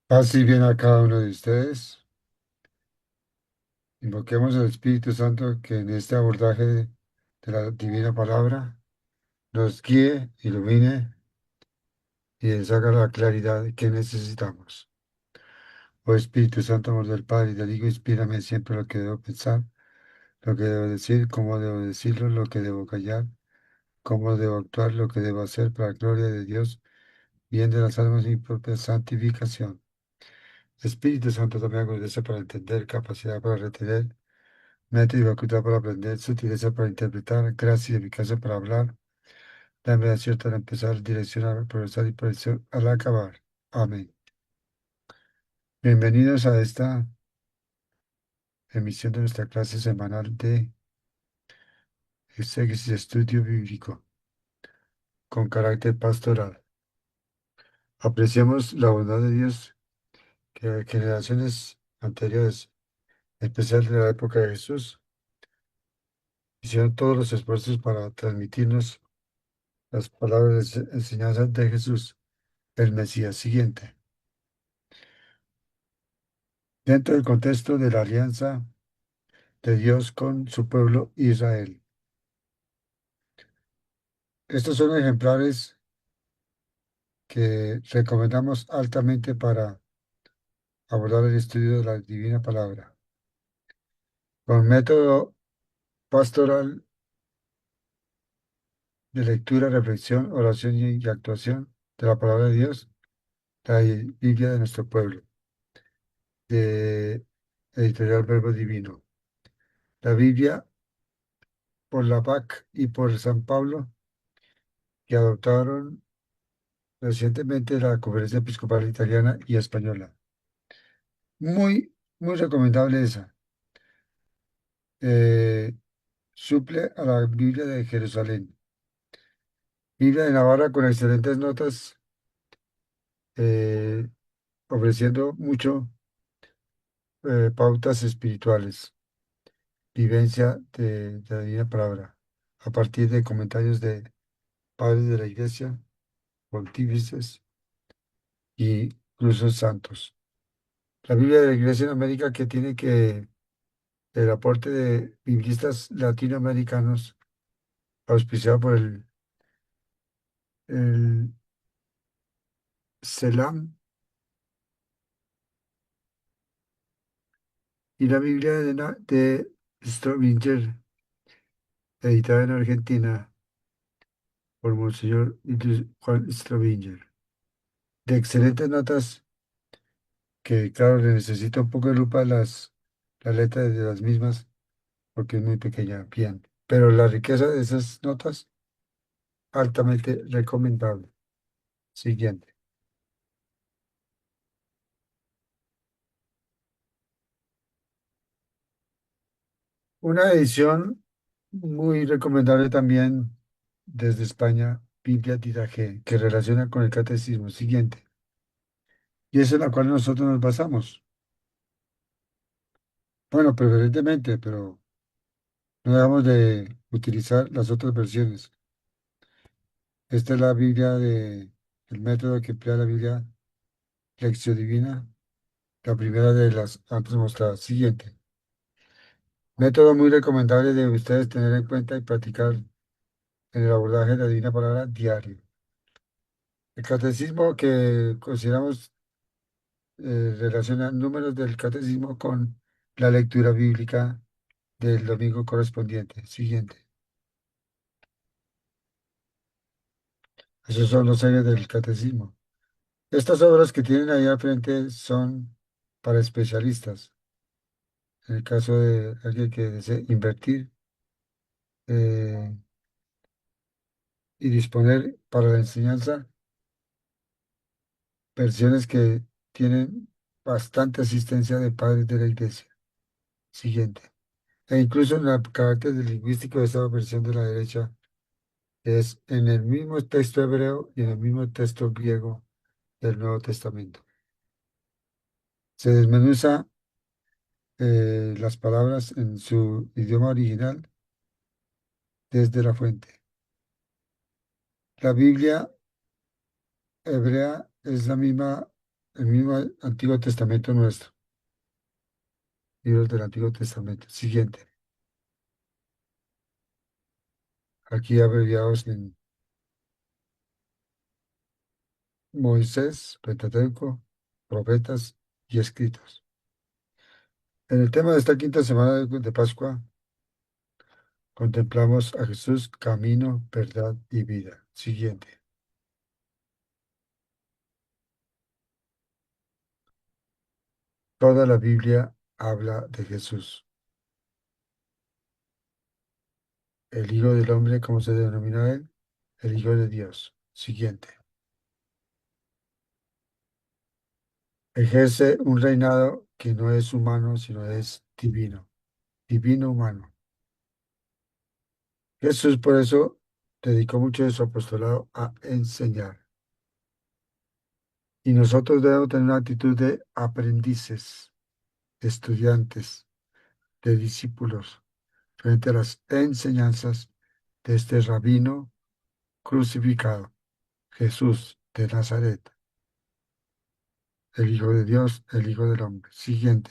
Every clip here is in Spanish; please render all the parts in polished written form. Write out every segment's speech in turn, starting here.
Paz y bien a cada uno de ustedes. Invoquemos al Espíritu Santo que en este abordaje de la divina palabra nos guíe, ilumine y nos haga la claridad que necesitamos. Oh Espíritu Santo, amor del Padre y del Hijo, inspírame siempre lo que debo pensar, lo que debo decir, cómo debo decirlo, lo que debo callar, cómo debo actuar, lo que debo hacer para la gloria de Dios, bien de las almas y mi propia santificación. Espíritu Santo, dame agudeza para entender, capacidad para retener, mente y facultad para aprender, sutileza para interpretar, gracia y eficacia para hablar, dame acierto al empezar, dirección al progresar y precisión al acabar. Amén. Bienvenidos a esta emisión de nuestra clase semanal de exégesis estudio bíblico con carácter pastoral. Apreciamos la bondad de Dios que generaciones anteriores, en especial de la época de Jesús, hicieron todos los esfuerzos para transmitirnos las palabras de enseñanza de Jesús, el Mesías siguiente. Dentro del contexto de la alianza de Dios con su pueblo Israel. Estos son ejemplares que recomendamos altamente para abordar el estudio de la divina palabra. Con método pastoral de lectura, reflexión, oración y actuación de la palabra de Dios, la Biblia de nuestro pueblo, de Editorial Verbo Divino. La Biblia por la PAC y por San Pablo, que adoptaron recientemente la Conferencia Episcopal Italiana y Española. Muy recomendable esa. Eh, Suple a la Biblia de Jerusalén. Biblia de Navarra con excelentes notas, eh, ofreciendo mucho pautas espirituales, vivencia de la Divina Palabra, a partir de comentarios de padres de la Iglesia, pontífices y incluso santos. La Biblia de la Iglesia en América que tiene que el aporte de biblistas latinoamericanos auspiciado por el CELAM y la Biblia de Strobinger, editada en Argentina por Monseñor Juan Strobinger. De excelentes notas que, claro, le necesito un poco de lupa las letras de las mismas porque es muy pequeña, bien. Pero la riqueza de esas notas, altamente recomendable. Siguiente. Una edición muy recomendable también desde España, Biblia Didaje, que relaciona con el catecismo siguiente. Y es en la cual nosotros nos basamos. Bueno, preferentemente, pero no dejamos de utilizar las otras versiones. Esta es la Biblia el método que emplea la Biblia Lección Divina, la primera de las antes mostradas. Siguiente. Método muy recomendable de ustedes tener en cuenta y practicar en el abordaje de la Divina Palabra diario. El catecismo que consideramos relaciona números del catecismo con la lectura bíblica del domingo correspondiente. Siguiente. Esos son los sellos del catecismo. Estas obras que tienen ahí al frente son para especialistas. En el caso de alguien que desee invertir eh, y disponer para la enseñanza, versiones que tienen bastante asistencia de padres de la iglesia. Siguiente. E incluso en el carácter lingüístico de esta versión de la derecha es en el mismo texto hebreo y en el mismo texto griego del Nuevo Testamento. Se desmenuza las palabras en su idioma original desde la fuente. La Biblia hebrea es la misma, el mismo Antiguo Testamento nuestro, libros del Antiguo Testamento. Siguiente. Aquí abreviados en Moisés, Pentateuco, profetas y escritos. En el tema de esta quinta semana de Pascua, contemplamos a Jesús, camino, verdad y vida. Siguiente. Toda la Biblia habla de Jesús, el Hijo del Hombre, como se denomina él, el Hijo de Dios. Siguiente. Ejerce un reinado que no es humano, sino es divino, divino humano. Jesús por eso dedicó mucho de su apostolado a enseñar. Y nosotros debemos tener una actitud de aprendices, de estudiantes, de discípulos, frente a las enseñanzas de este rabino crucificado, Jesús de Nazaret, el Hijo de Dios, el Hijo del Hombre. Siguiente.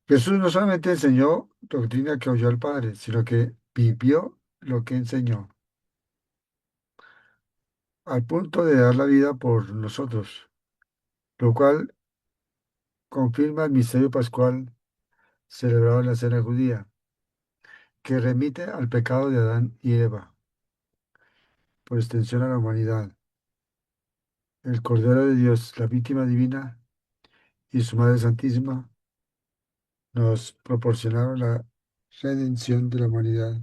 Jesús no solamente enseñó doctrina que oyó al Padre, sino que vivió lo que enseñó, al punto de dar la vida por nosotros, lo cual confirma el misterio pascual celebrado en la cena judía, que remite al pecado de Adán y Eva, por extensión a la humanidad. El Cordero de Dios, la víctima divina y su Madre Santísima nos proporcionaron la redención de la humanidad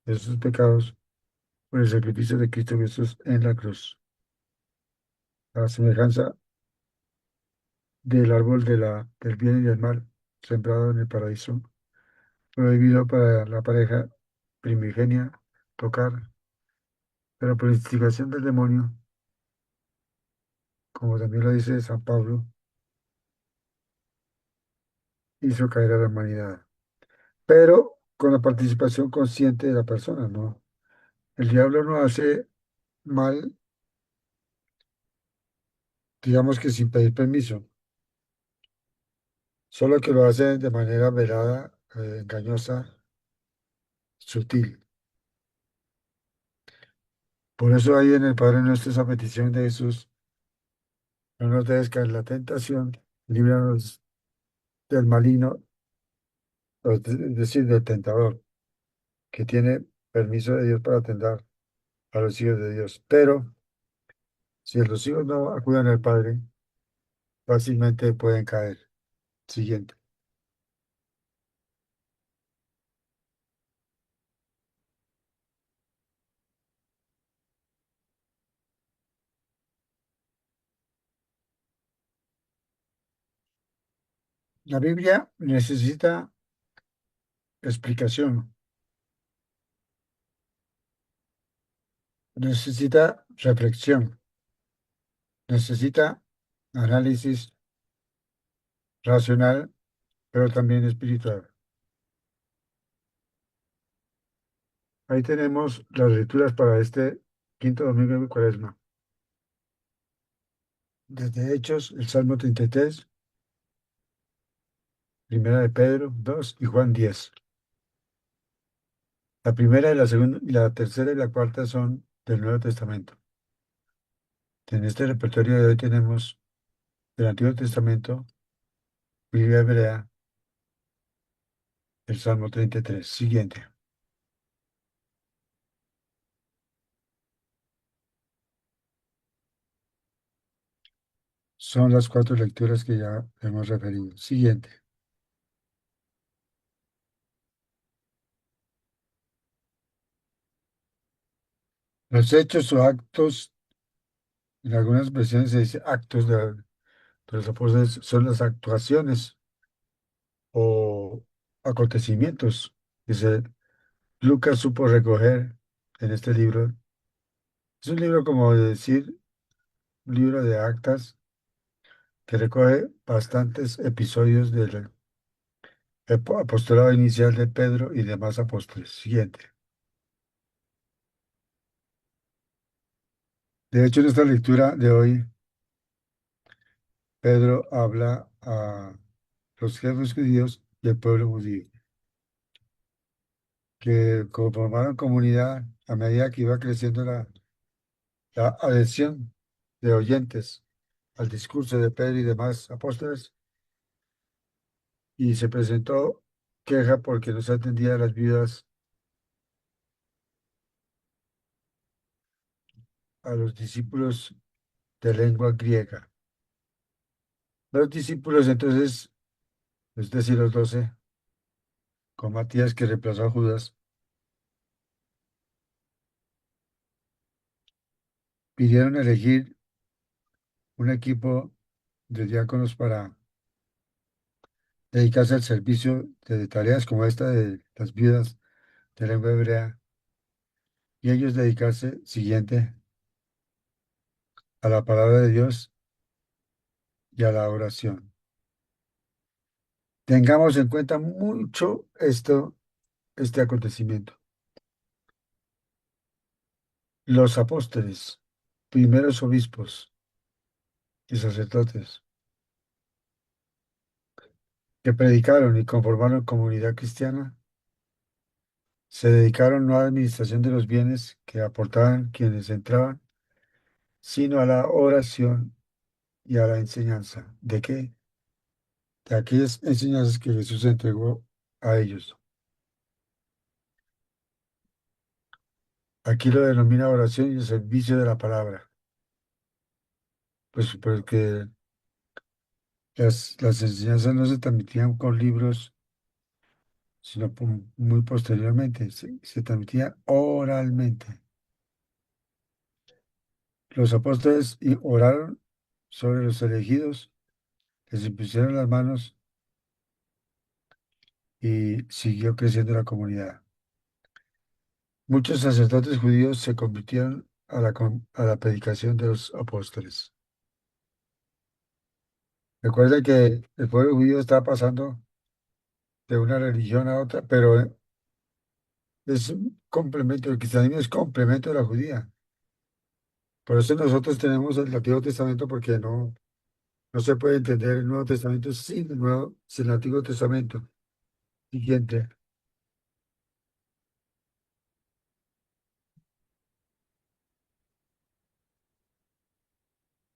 de sus pecados por el sacrificio de Cristo Jesús en la cruz. La semejanza del árbol del bien y del mal sembrado en el paraíso, prohibido para la pareja primigenia tocar, pero por instigación del demonio, como también lo dice San Pablo, hizo caer a la humanidad, pero con la participación consciente de la persona, ¿no? El diablo no hace mal, digamos que sin pedir permiso, solo que lo hace de manera velada, engañosa, sutil. Por eso ahí en el Padre Nuestro esa petición de Jesús: no nos dejes caer en la tentación, líbranos del maligno, es decir, del tentador, que tiene permiso de Dios para tentar a los hijos de Dios. Pero si los hijos no acuden al Padre, fácilmente pueden caer. Siguiente. La Biblia necesita explicación, necesita reflexión, necesita análisis racional, pero también espiritual. Ahí tenemos las lecturas para este quinto domingo de Cuaresma. Desde Hechos, el Salmo 33, Primera de Pedro 2 y Juan 10. La primera y la segunda, y la tercera y la cuarta son del Nuevo Testamento. En este repertorio de hoy tenemos del Antiguo Testamento, Biblia hebrea, el Salmo 33. Siguiente. Son las cuatro lecturas que ya hemos referido. Siguiente. Los hechos o actos, en algunas versiones se dice actos de los apóstoles, son las actuaciones o acontecimientos que Lucas supo recoger en este libro. Es un libro, como decir, un libro de actas que recoge bastantes episodios del apostolado inicial de Pedro y demás apóstoles. Siguiente. De hecho, en esta lectura de hoy, Pedro habla a los jefes judíos y al pueblo judío, que conformaron comunidad a medida que iba creciendo la adhesión de oyentes al discurso de Pedro y demás apóstoles, y se presentó queja porque no se atendía a las viudas, a los discípulos de lengua griega. Los discípulos entonces, es decir, los 12, con Matías que reemplazó a Judas, pidieron elegir un equipo de diáconos para dedicarse al servicio de tareas como esta de las viudas de lengua hebrea, y ellos dedicarse, siguiente, a la palabra de Dios y a la oración. Tengamos en cuenta mucho este acontecimiento. Los apóstoles, primeros obispos y sacerdotes, que predicaron y conformaron comunidad cristiana, se dedicaron no a la administración de los bienes que aportaban quienes entraban, sino a la oración y a la enseñanza. ¿De qué? De aquellas enseñanzas que Jesús entregó a ellos. Aquí lo denomina oración y el servicio de la palabra, pues porque las enseñanzas no se transmitían con libros, sino muy posteriormente, se transmitía oralmente. Los apóstoles oraron sobre los elegidos, les impusieron las manos y siguió creciendo la comunidad. Muchos sacerdotes judíos se convirtieron a la predicación de los apóstoles. Recuerda que el pueblo judío está pasando de una religión a otra, pero es un complemento, el cristianismo es complemento de la judía. Por eso nosotros tenemos el Antiguo Testamento, porque no se puede entender el Nuevo Testamento sin el Antiguo Testamento. Siguiente.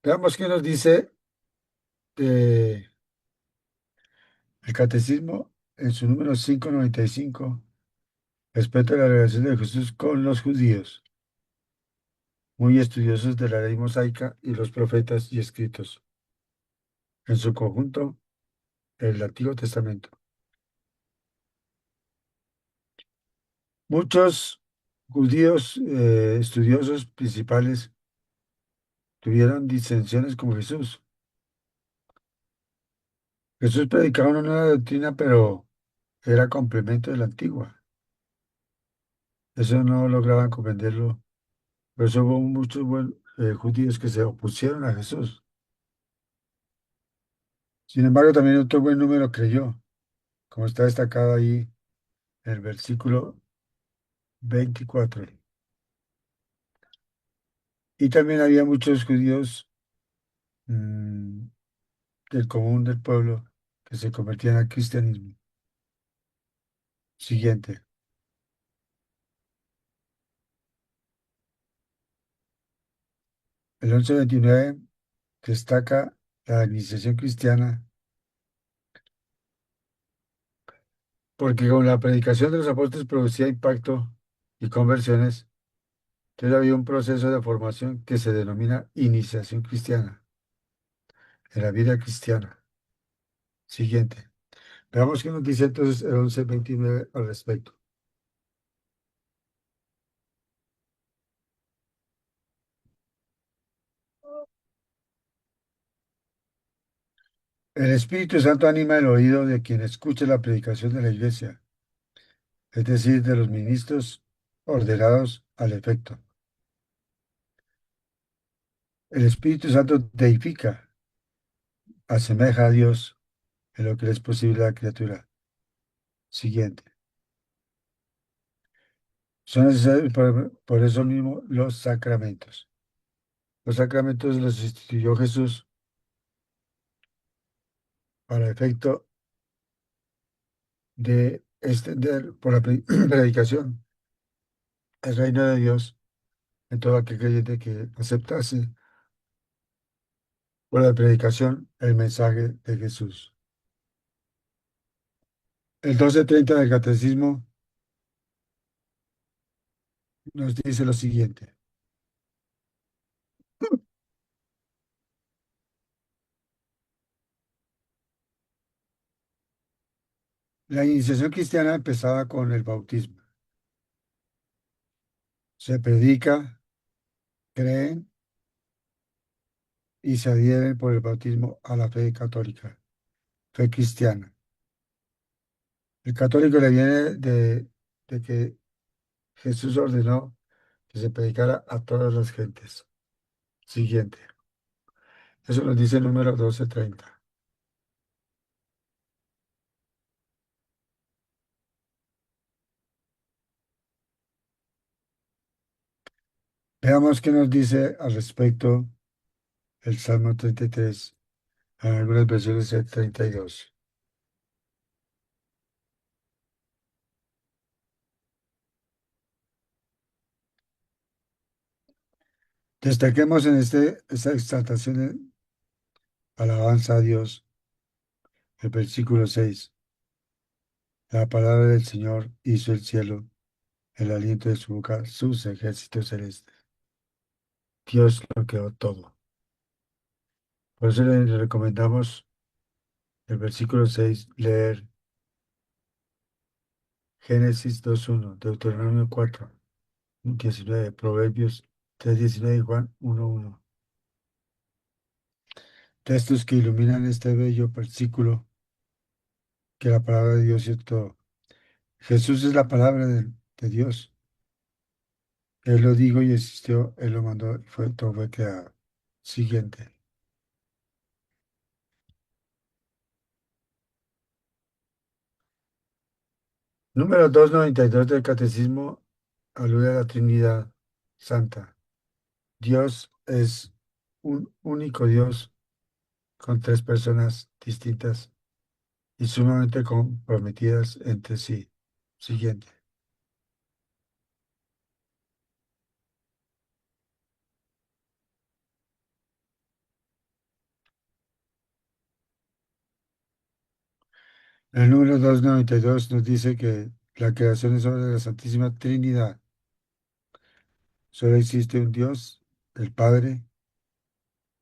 Veamos qué nos dice el Catecismo en su número 595 respecto a la relación de Jesús con los judíos, muy estudiosos de la ley mosaica y los profetas y escritos. En su conjunto, el Antiguo Testamento. Muchos judíos estudiosos principales tuvieron disensiones con Jesús. Jesús predicaba una nueva doctrina, pero era complemento de la antigua. Eso no lograban comprenderlo. Por eso hubo muchos judíos que se opusieron a Jesús. Sin embargo, también otro buen número creyó, como está destacado ahí en el versículo 24. Y también había muchos judíos mm, del común del pueblo que se convertían al cristianismo. Siguiente. El 1129 destaca la iniciación cristiana porque con la predicación de los apóstoles producía impacto y conversiones. Entonces había un proceso de formación que se denomina iniciación cristiana en la vida cristiana. Siguiente. Veamos qué nos dice entonces el 1129 al respecto. El Espíritu Santo anima el oído de quien escuche la predicación de la iglesia, es decir, de los ministros ordenados al efecto. El Espíritu Santo deifica, asemeja a Dios en lo que le es posible a la criatura. Siguiente. Son necesarios por eso mismo los sacramentos. Los sacramentos los instituyó Jesús para efecto de extender por la predicación el reino de Dios en todo aquel creyente que aceptase por la predicación el mensaje de Jesús. El 1230 del Catecismo nos dice lo siguiente. La iniciación cristiana empezaba con el bautismo. Se predica, creen y se adhieren por el bautismo a la fe católica, fe cristiana. El católico le viene de que Jesús ordenó que se predicara a todas las gentes. Siguiente. Eso nos dice el número 1230. Veamos qué nos dice al respecto el Salmo 33, en algunas versiones el 32. Destaquemos en esta exaltación de alabanza a Dios, el versículo 6. La palabra del Señor hizo el cielo, el aliento de su boca, sus ejércitos celestes. Dios lo creó todo. Por eso le recomendamos el versículo 6 leer Génesis 2:1, Deuteronomio 4:19, Proverbios 3:19 y Juan 1:1. Textos que iluminan este bello versículo que la palabra de Dios es todo. Jesús es la palabra de Dios. Él lo dijo y existió, Él lo mandó y todo fue creado. Siguiente. Número 292 del Catecismo alude a la Trinidad Santa. Dios es un único Dios con tres personas distintas y sumamente comprometidas entre sí. Siguiente. El número 292 nos dice que la creación es obra de la Santísima Trinidad. Solo existe un Dios, el Padre,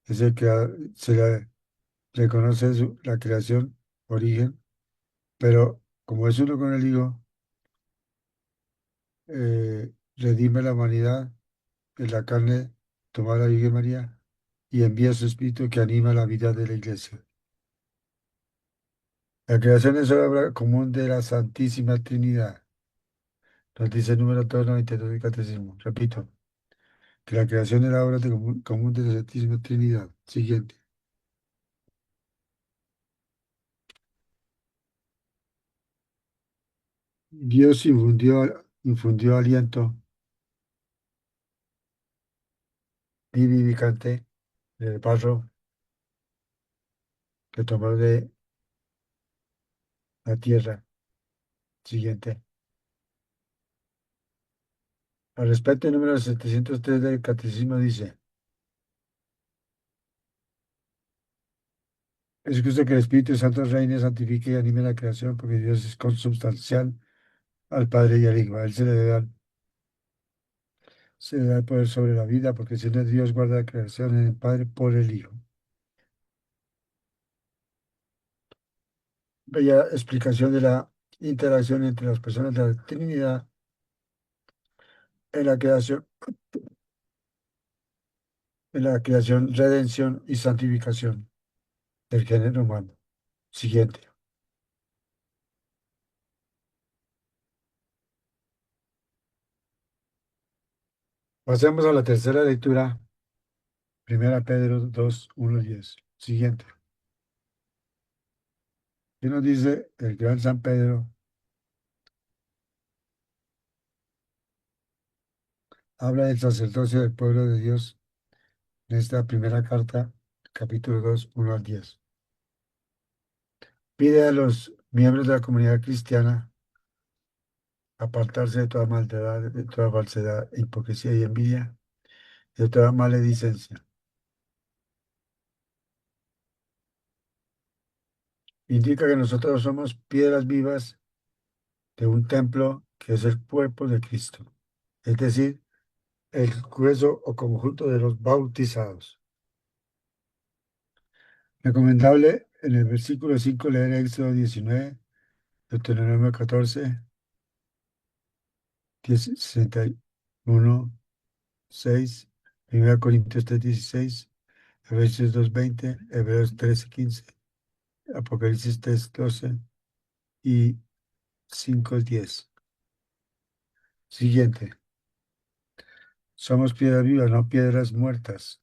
es el que se le reconoce la creación, origen, pero como es uno con el Hijo, redime la humanidad en la carne, toma la Virgen María y envía su Espíritu que anima la vida de la Iglesia. La creación es obra común de la Santísima Trinidad. Nos dice el número 292 del Catecismo. Repito, que la creación es la obra común de la Santísima Trinidad. Siguiente. Dios infundió aliento vivificante del barro que tomó de la tierra. Siguiente. Al respecto, el número 703 del Catecismo dice: es justo que el Espíritu Santo reine, santifique y anime la creación, porque Dios es consubstancial al Padre y al Hijo. A Él se le da el poder sobre la vida, porque siendo Dios guarda la creación en el Padre por el Hijo. Bella explicación de la interacción entre las personas de la Trinidad en la creación, redención y santificación del género humano. Siguiente. Pasemos a la tercera lectura, Primera Pedro 2:1-10. Siguiente. ¿Qué nos dice el gran San Pedro? Habla del sacerdocio del pueblo de Dios en esta primera carta, capítulo 2 1 al 10. Pide a los miembros de la comunidad cristiana apartarse de toda maldad, de toda falsedad, hipocresía y envidia, de toda maledicencia. Indica que nosotros somos piedras vivas de un templo que es el cuerpo de Cristo, es decir, el grueso o conjunto de los bautizados. Recomendable en el versículo 5 leer Éxodo 19, Deuteronomio 14, 10, 61, 6, 1 Corintios 3:16, Efesios 2:20, Hebreos 13:15, Apocalipsis 3:12 y 5:10. Siguiente. Somos piedras vivas, no piedras muertas.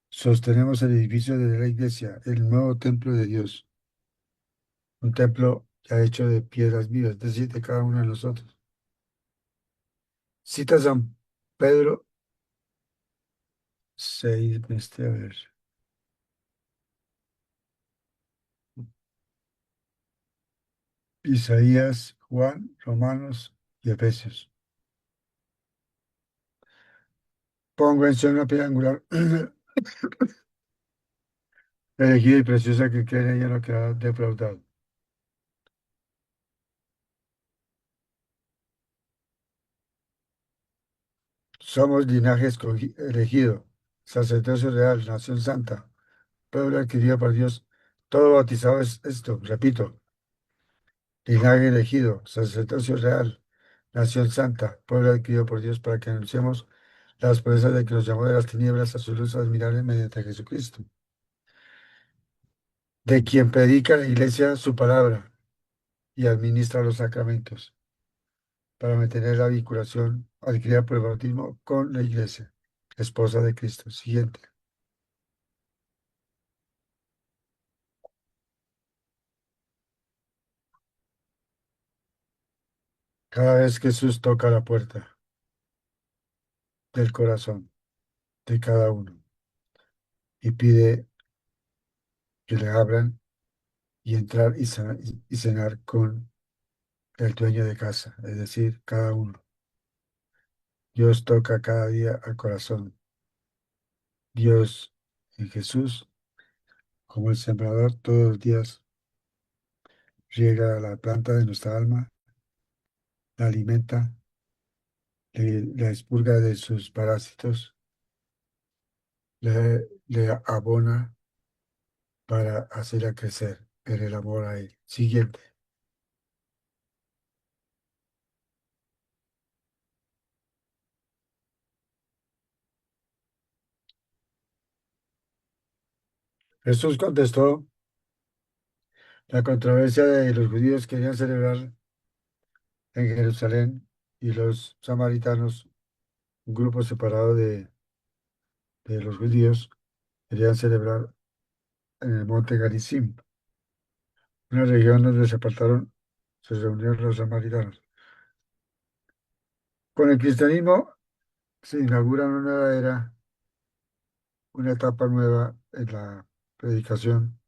Sostenemos el edificio de la iglesia, el nuevo templo de Dios, un templo ya hecho de piedras vivas, es decir, de cada uno de nosotros. Cita San Pedro 6, a ver, Isaías, Juan, Romanos y Efesios. Pongo en una piedra angular, elegida y preciosa, que cree en ella no quedará defraudado. Somos linaje elegido, sacerdocio real, nación santa, pueblo adquirido por Dios. Todo bautizado es esto, repito, linaje elegido, sacerdocio real, nación santa, pueblo adquirido por Dios, para que anunciemos las promesas de que nos llamó de las tinieblas a su luz admirable mediante Jesucristo, de quien predica la iglesia su palabra y administra los sacramentos, para mantener la vinculación adquirida por el bautismo con la iglesia, esposa de Cristo. Siguiente. Cada vez que Jesús toca la puerta del corazón de cada uno y pide que le abran y entrar y cenar con el dueño de casa, es decir, cada uno. Dios toca cada día al corazón. Dios en Jesús, como el sembrador, todos los días riega la planta de nuestra alma, la alimenta, la expurga de sus parásitos, le abona para hacerla crecer en el amor a Él. Siguiente. Jesús contestó la controversia de los judíos que querían celebrar en Jerusalén y los samaritanos, un grupo separado de los judíos, querían celebrar en el monte Garizim, una región donde se reunieron los samaritanos. Con el cristianismo se inaugura una nueva era, una etapa nueva en la predicación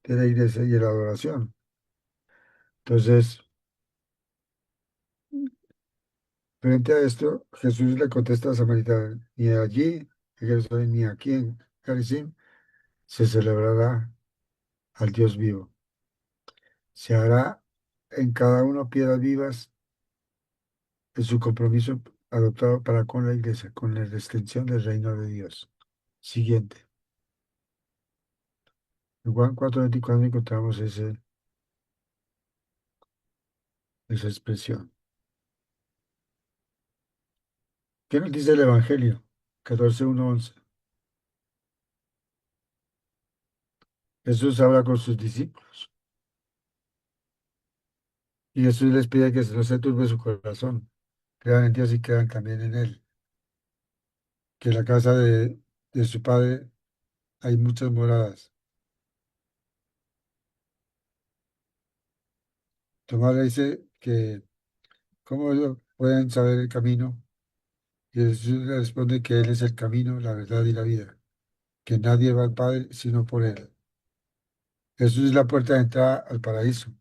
de la iglesia y en la adoración. Entonces, frente a esto, Jesús le contesta a Samaritana, ni allí, en Jerusalén, ni aquí en Gerizim, se celebrará al Dios vivo. Se hará en cada uno piedras vivas en su compromiso adoptado para con la iglesia, con la extensión del reino de Dios. Siguiente. En Juan 4:24 encontramos esa expresión. ¿Qué nos dice el Evangelio? 14:1-11. Jesús habla con sus discípulos y Jesús les pide que no se turbe su corazón, crean en Dios y crean también en Él. Que en la casa de su Padre hay muchas moradas. Tomás le dice que, ¿cómo pueden saber el camino? Y Jesús le responde que Él es el camino, la verdad y la vida, que nadie va al Padre sino por Él. Jesús es la puerta de entrada al paraíso,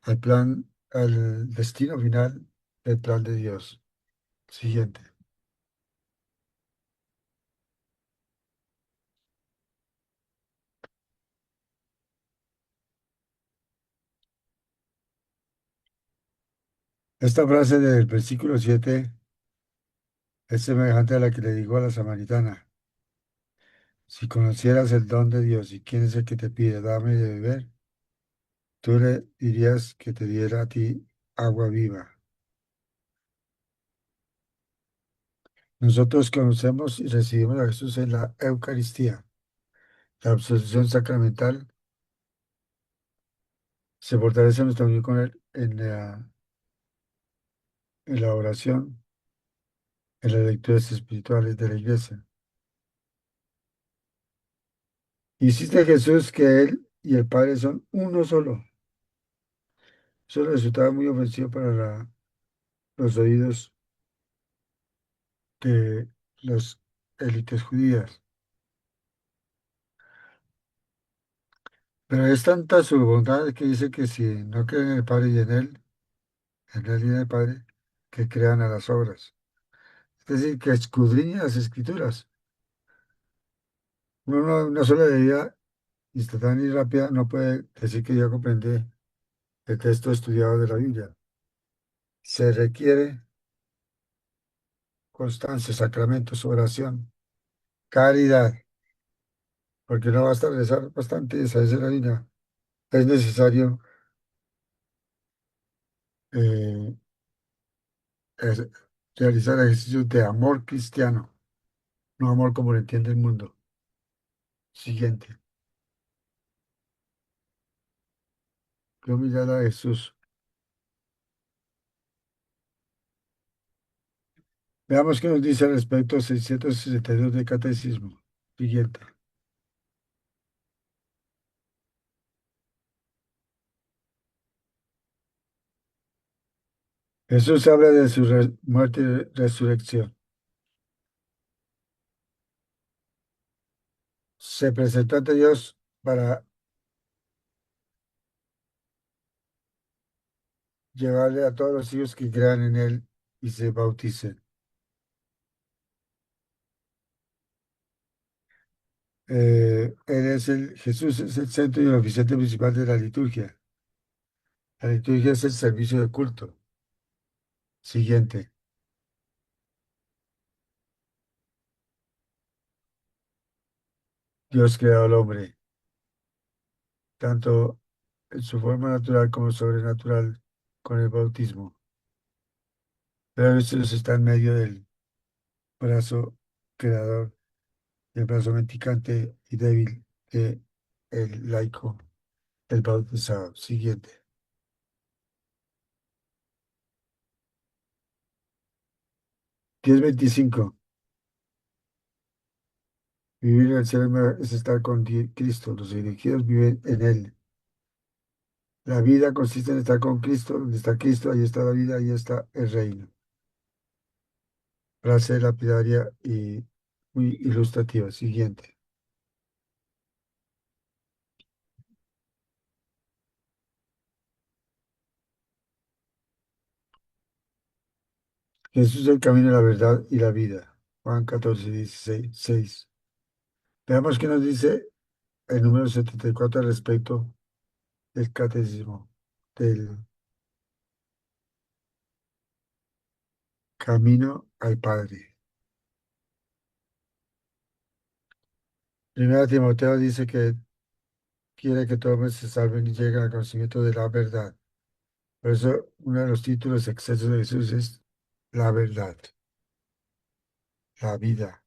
al plan, al destino final del plan de Dios. Siguiente. Esta frase del versículo 7 es semejante a la que le dijo a la samaritana. Si conocieras el don de Dios y quién es el que te pide, dame de beber, tú le dirías que te diera a ti agua viva. Nosotros conocemos y recibimos a Jesús en la Eucaristía. La absolución sacramental se fortalece nuestra unión con Él en la oración, en las lecturas espirituales de la Iglesia. Insiste Jesús que Él y el Padre son uno solo. Eso resultaba muy ofensivo para los oídos de las élites judías. Pero es tanta su bondad que dice que si no creen en el Padre y en él y en el Padre, que crean a las obras. Es decir, que escudriñen las Escrituras. Una sola leída instantánea y rápida no puede decir que ya comprende el texto estudiado de la Biblia. Se requiere constancia, sacramentos, oración, caridad, porque no basta rezar bastante y saberse la Biblia. Es necesario eh, es- realizar ejercicios de amor cristiano, no amor como lo entiende el mundo. Siguiente. Qué humillar a Jesús. Veamos qué nos dice al respecto 662 de Catecismo. Siguiente. Jesús habla de su muerte y resurrección. Se presentó ante Dios para llevarle a todos los hijos que crean en Él y se bauticen. Jesús es el centro y el oficiante principal de la liturgia. La liturgia es el servicio de culto. Siguiente. Dios creó al hombre, tanto en su forma natural como sobrenatural, con el bautismo. Pero Jesús está en medio del brazo creador, el brazo menticante y débil de el laico, el bautizado. Siguiente. 10:25. Vivir en el cielo es estar con Cristo. Los elegidos viven en Él. La vida consiste en estar con Cristo. Donde está Cristo, ahí está la vida, ahí está el reino. Frase lapidaria y muy ilustrativa. Siguiente. Jesús es el camino, la verdad y la vida. Juan 14:16. Veamos qué nos dice el número 74 al respecto del catecismo, del camino al Padre. Primera Timoteo dice que quiere que todos se salven y lleguen al conocimiento de la verdad. Por eso, uno de los títulos excesos de Jesús es la verdad, la vida,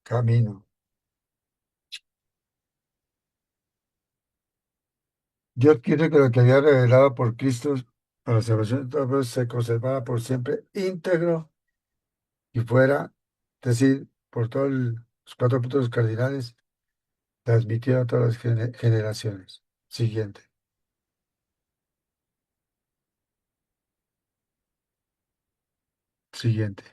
camino. Dios quiere que lo que había revelado por Cristo para la salvación de todos se conservara por siempre íntegro y fuera, es decir, por todos los cuatro puntos cardinales, transmitido a todas las generaciones. Siguiente. Siguiente.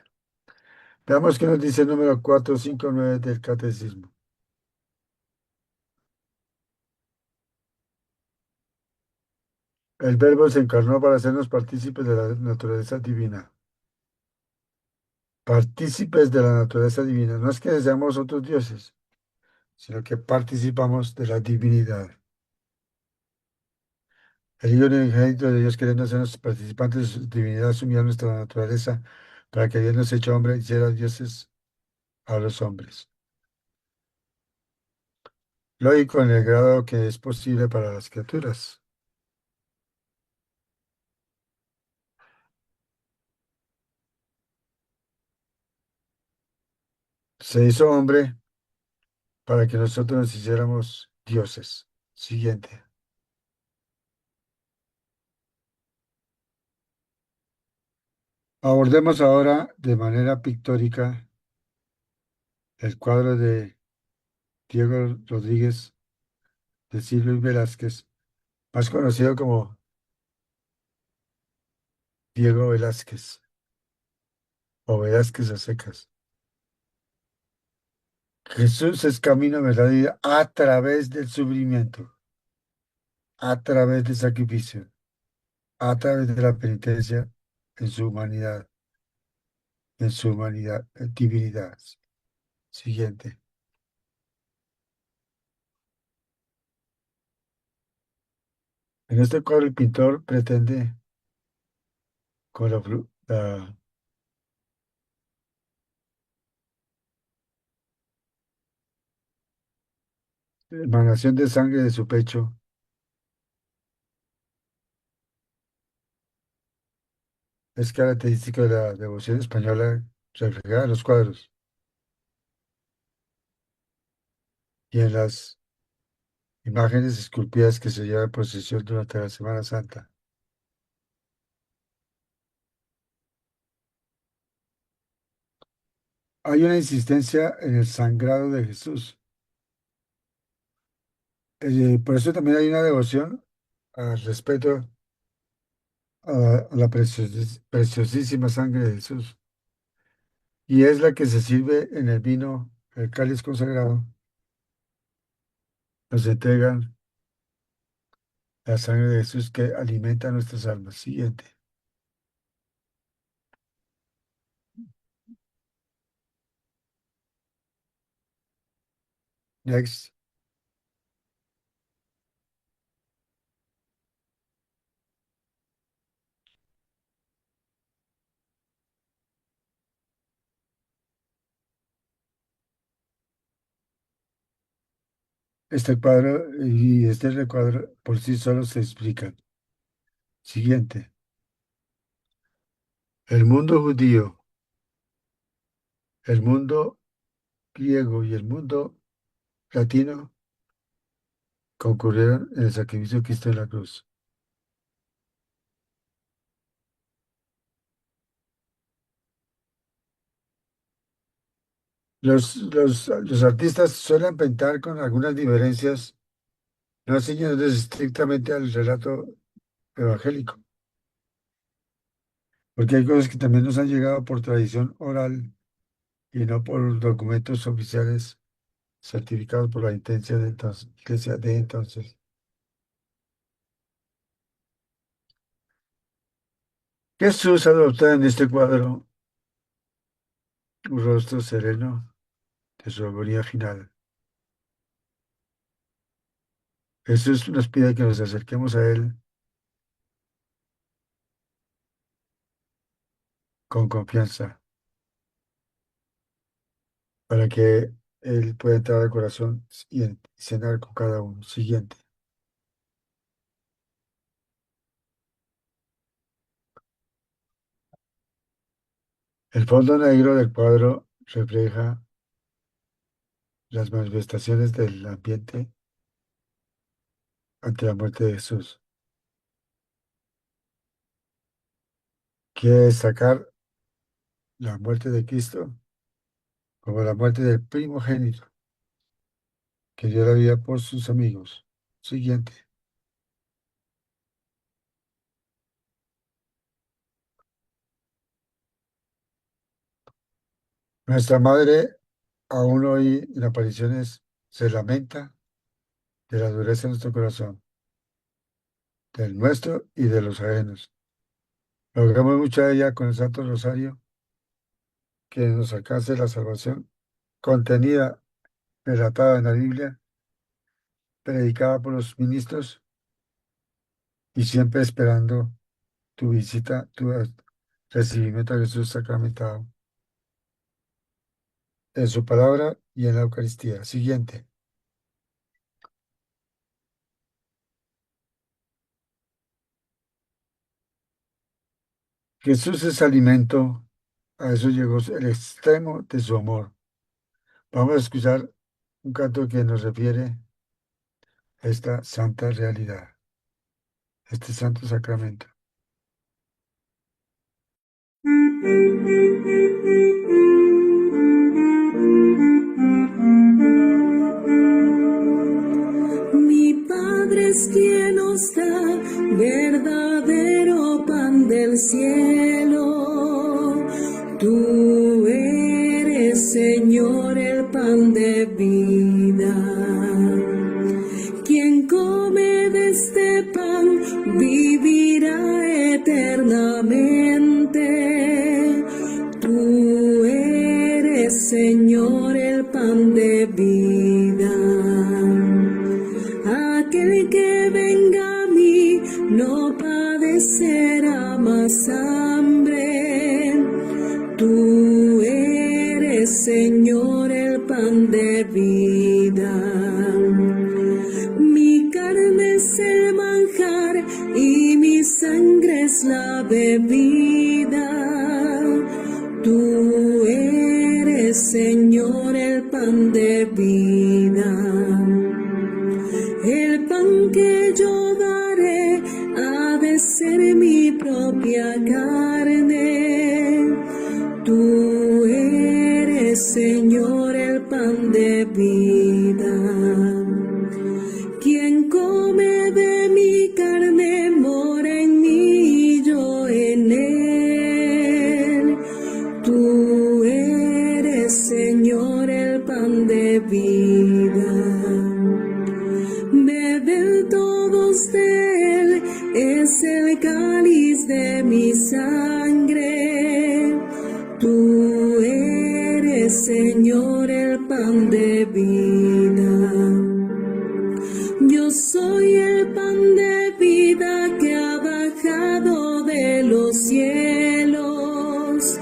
Veamos qué nos dice el número 459 del Catecismo. El Verbo se encarnó para hacernos partícipes de la naturaleza divina. Partícipes de la naturaleza divina. No es que seamos otros dioses, sino que participamos de la divinidad. El Hijo unigénito de Dios, queriendo hacernos participantes de su divinidad, asumió nuestra naturaleza para que habiéndonos hecho hombre, hiciera dioses a los hombres. Lógico en el grado que es posible para las criaturas. Se hizo hombre para que nosotros nos hiciéramos dioses. Siguiente. Abordemos ahora de manera pictórica el cuadro de Diego Rodríguez de Silva y Velázquez, más conocido como Diego Velázquez o Velázquez a secas. Jesús es camino, verdad y vida a través del sufrimiento, a través del sacrificio, a través de la penitencia en su humanidad, divinidad. Siguiente. En este cuadro el pintor pretende, con la emanación de sangre de su pecho, es característico de la devoción española reflejada en los cuadros y en las imágenes esculpidas que se llevan en procesión durante la Semana Santa. Hay una insistencia en el sangrado de Jesús. Por eso también hay una devoción al respeto a la preciosísima sangre de Jesús. Y es la que se sirve en el vino, el cáliz consagrado. Nos entregan la sangre de Jesús que alimenta nuestras almas. Siguiente. Next. Este cuadro y este recuadro por sí solos se explican. Siguiente. El mundo judío, el mundo griego y el mundo latino concurrieron en el sacrificio de Cristo en la cruz. Los artistas suelen pintar con algunas diferencias, no ciñéndose estrictamente al relato evangélico, porque hay cosas que también nos han llegado por tradición oral y no por documentos oficiales certificados por la iglesia de entonces. Jesús adopta en este cuadro un rostro sereno de su agonía final. Jesús nos pide que nos acerquemos a Él con confianza para que Él pueda entrar al corazón y cenar con cada uno. Siguiente. El fondo negro del cuadro refleja las manifestaciones del ambiente ante la muerte de Jesús. Quiere destacar la muerte de Cristo como la muerte del primogénito que dio la vida por sus amigos. Siguiente. Nuestra madre, aún hoy en apariciones, se lamenta de la dureza de nuestro corazón, del nuestro y de los ajenos. Logramos mucho a ella con el Santo Rosario, que nos alcance la salvación contenida, relatada en la Biblia, predicada por los ministros y siempre esperando tu visita, tu recibimiento de Jesús sacramentado en su palabra y en la Eucaristía. Siguiente. Jesús es alimento, a eso llegó el extremo de su amor. Vamos a escuchar un canto que nos refiere a esta santa realidad, este santo sacramento. Mi Padre es quien nos da verdadero pan del cielo. Tú eres, Señor, el pan de vida. Quien come de este pan vivirá eternamente. Tú eres, Señor, el pan de vida. Aquel que venga a mí no padecerá más hambre. Tú eres, Señor, el pan de vida. Mi carne es el manjar y mi sangre es la bebida. Tú eres, Señor, el pan de vida. El pan que yo daré ha de ser mi propia carne. Tú eres, Señor, el pan de vida. Quien come de mi carne mora en mí y yo en él. Tú eres, Señor, el pan de vida. Beben todos de él, es el cáliz de mi sangre. Tú eres, Señor, el pan de vida. Yo soy el pan de vida que ha bajado de los cielos.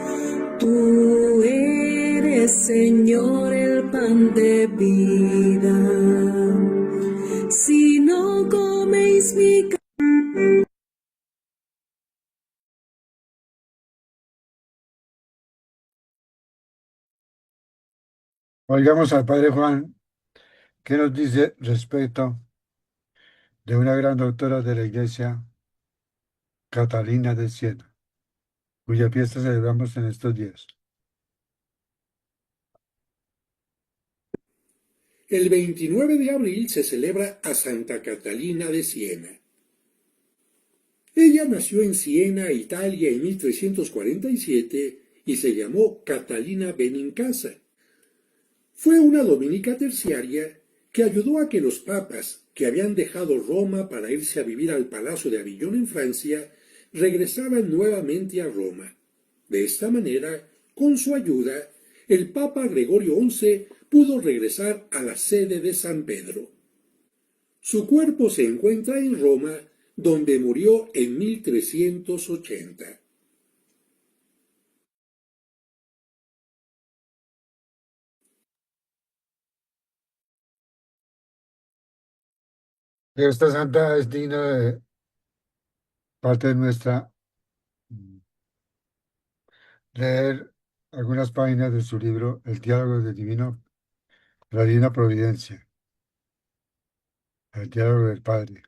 Tú eres, Señor, el pan de vida. Si no coméis mi carne, Oigamos al Padre Juan, que nos dice respecto de una gran doctora de la Iglesia, Catalina de Siena, cuya fiesta celebramos en estos días. El 29 de abril se celebra a Santa Catalina de Siena. Ella nació en Siena, Italia, en 1347 y se llamó Catalina Benincasa. Fue una dominica terciaria que ayudó a que los papas, que habían dejado Roma para irse a vivir al Palacio de Avillón en Francia, regresaran nuevamente a Roma. De esta manera, con su ayuda, el Papa Gregorio XI pudo regresar a la sede de San Pedro. Su cuerpo se encuentra en Roma, donde murió en 1380. Esta santa es digna de parte de nuestra leer algunas páginas de su libro El diálogo del divino, la divina providencia, el diálogo del Padre.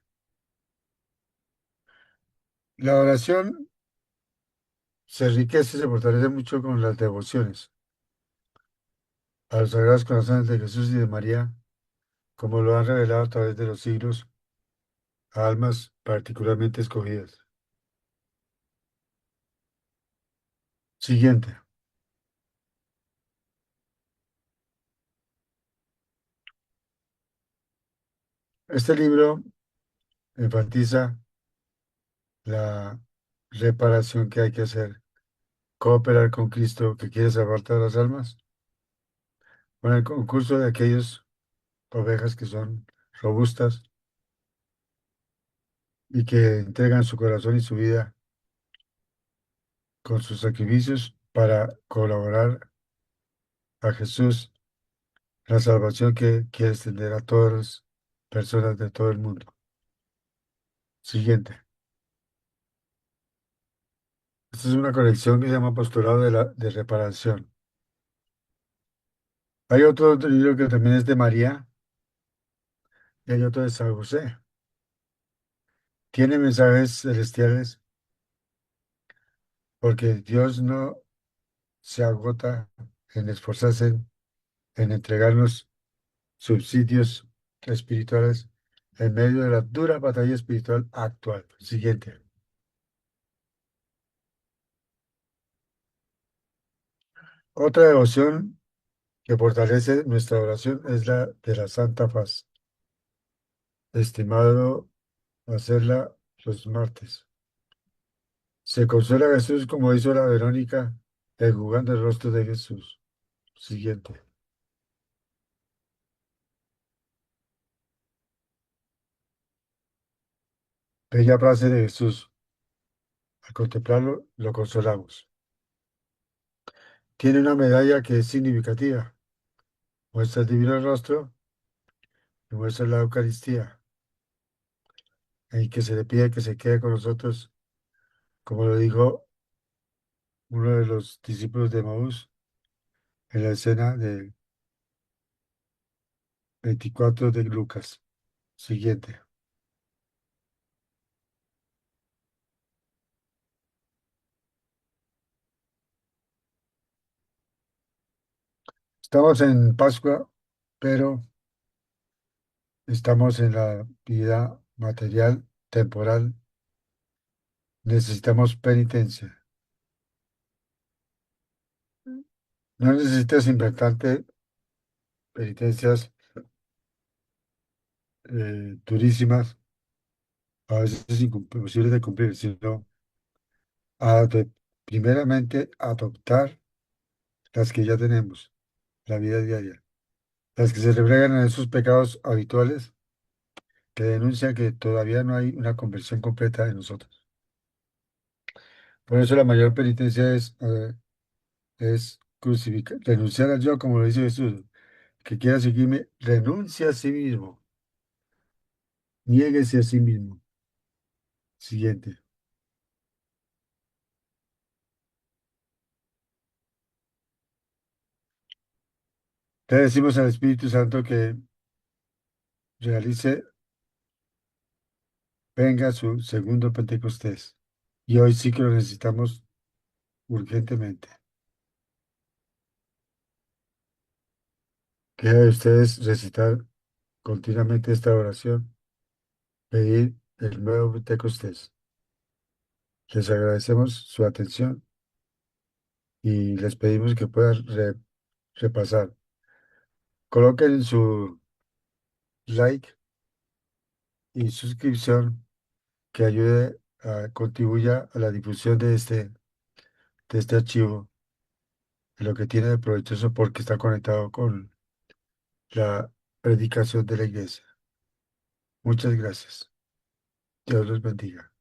La oración se enriquece, se fortalece mucho con las devociones a los sagrados corazones de Jesús y de María, como lo han revelado a través de los siglos a almas particularmente escogidas. Siguiente. Este libro enfatiza la reparación que hay que hacer, cooperar con Cristo que quiere salvar todas las almas, con el concurso de aquellas ovejas que son robustas y que entregan su corazón y su vida con sus sacrificios para colaborar a Jesús, la salvación que quiere extender a todas las personas de todo el mundo. Siguiente. Esta es una colección que se llama Apostolado de Reparación. Hay otro libro que también es de María y hay otro de San José. Tiene mensajes celestiales porque Dios no se agota en esforzarse en entregarnos subsidios espirituales en medio de la dura batalla espiritual actual. Siguiente. Otra devoción que fortalece nuestra oración es la de la Santa Faz, estimado hacerla los martes. Se consuela a Jesús como hizo la Verónica, enjugando el rostro de Jesús. Siguiente. Bella frase de Jesús. Al contemplarlo, lo consolamos. Tiene una medalla que es significativa. Muestra el divino rostro y muestra la Eucaristía, en que se le pide que se quede con nosotros, como lo dijo uno de los discípulos de Maús en la escena del 24 de Lucas. Siguiente. Estamos en Pascua, pero estamos en la vida material, temporal. Necesitamos penitencia. No necesitas inventarte penitencias durísimas, a veces imposibles de cumplir, sino primeramente adoptar las que ya tenemos, la vida diaria, las que se reflejan en esos pecados habituales que denuncian que todavía no hay una conversión completa de nosotros. Por eso la mayor penitencia es crucificar, renunciar al yo, como lo dice Jesús, que quiera seguirme, renuncia a sí mismo, niéguese a sí mismo. Siguiente. Te decimos al Espíritu Santo que realice, venga su segundo Pentecostés. Y hoy sí que lo necesitamos urgentemente. Que de ustedes recitar continuamente esta oración, pedir el nuevo Pentecostés. Les agradecemos su atención y les pedimos que puedan repasar. Coloquen su like y suscripción que ayude contribuya a la difusión de este archivo, de lo que tiene de provechoso porque está conectado con la predicación de la iglesia. Muchas gracias. Dios los bendiga.